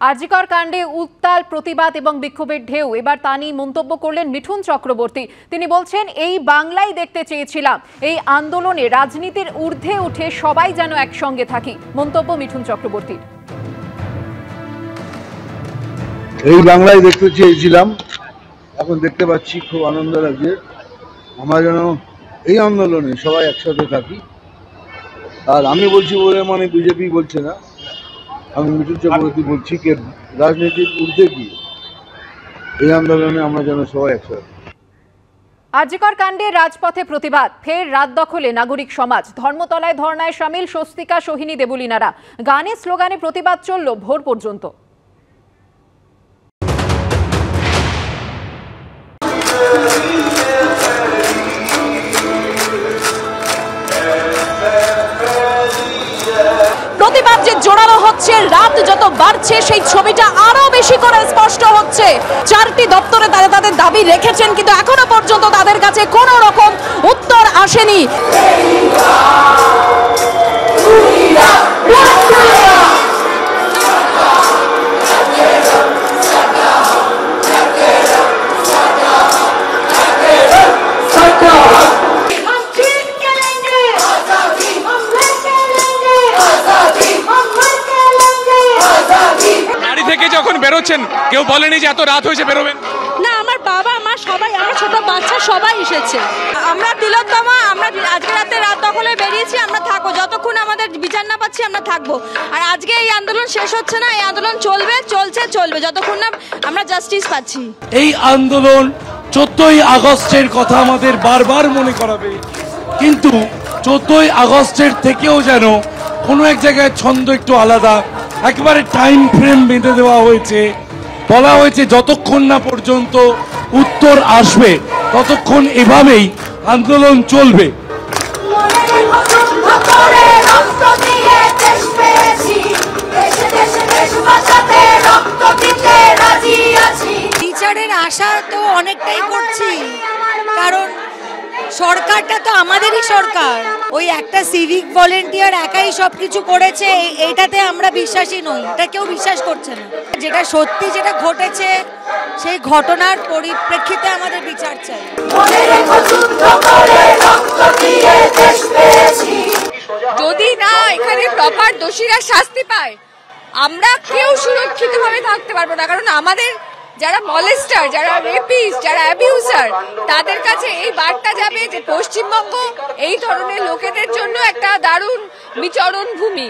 আরজিকর কাণ্ডে উত্তাল প্রতিবাদ এবং বিক্ষোভের ঢেউ, এবার তা নিয়ে মন্তব্য করলেন মিঠুন চক্রবর্তী। তিনি বলছেন, এই বাংলাই দেখতে চেয়েছিলাম, এই আন্দোলনে রাজনীতির ঊর্ধ্বে উঠে সবাই যেন একসঙ্গে থাকি। মন্তব্য মিঠুন চক্রবর্তী। এই বাংলাই দেখতে চেয়েছিলাম, এখন দেখতে পাচ্ছি, খুব আনন্দ লাগছে। আমরা যেন এই আন্দোলনে সবাই একসাথে থাকি। আর আমি বলছি বলে মানে বিজেপি বলছে না, আমি মিঠুন চক্রবর্তী বলছি যে রাজনীতির ঊর্ধ্বে গিয়ে এই আন্দোলনে আমরা যেন সবাই একসাথে। আরজিকর কাণ্ডে রাজপথে প্রতিবাদ, ফের রাত দখলে নাগরিক সমাজ। ধর্মতলায় ধর্নায় সামিল স্বস্তিকা, সোহিনী, দেবলীনারা। গানে স্লোগানে প্রতিবাদ চলল ভোর পর্যন্ত। প্রতিবাদ যে জোরালো হচ্ছে, রাত যত বাড়ছে সেই ছবিটা আরো বেশি করে স্পষ্ট হচ্ছে। চারটি দপ্তরে তারা তাদের দাবি রেখেছেন, কিন্তু এখনো পর্যন্ত তাদের কাছে কোনো রকম উত্তর আসেনি। যখন বেরোচ্ছেন কেউ বলেনি যে এত রাত হয়েছে বেরোবেন না? আমার বাবা মা সবাই, আমার ছোট বাচ্চা সবাই এসেছে। আমরা তিলোত্তমা, আমরা আজকে রাতে রাত দখলে বেরিয়েছি, আমরা থাকবো যতক্ষণ আমাদের বিচার না পাচ্ছি, আমরা থাকবো। আর আজকে এই আন্দোলন শেষ হচ্ছে না, এই আন্দোলন চলবে, চলবে যতক্ষণ না আমরা জাস্টিস পাচ্ছি। এই আন্দোলন 14ই আগস্টের কথা আমাদের বারবার মনে করাবে, কিন্তু 14ই আগস্টের থেকেও যেন কোনো এক জায়গায় ছন্দ একটু আলাদা, একেবারে টাইম ফ্রেম বেঁধে দেওয়া হয়েছে। বলা হয়েছে যতক্ষণ না পর্যন্ত উত্তর আসবে ততক্ষণ এভাবেই আন্দোলন চলবে। বিচারের আশা তো অনেকটাই করছি, কারণ সরকারটা তো আমাদেরই সরকার। ওই একটা সিভিক ভলেন্টিয়ার একাই সবকিছু করেছে, এইটাতে আমরা বিশ্বাসী নই, এটা কেউ বিশ্বাস করছে না। যেটা সত্যি, যেটা ঘটেছে, সেই ঘটনার পরিপ্রেক্ষিতে আমাদের বিচার চাই। যদি না এখানে প্রপার দোষীরা শাস্তি পায়, আমরা কেউ সুরক্ষিতভাবে থাকতে পারবো না। কারণ আমাদের যারা মলেস্টার, যারা রেপিস্ট, যারা অ্যাবিউজার, তাদের কাছে এই বার্তা যাবে যে পশ্চিমবঙ্গ এই ধরনের লোকেদের জন্য একটা দারুণ বিচরণ ভূমি।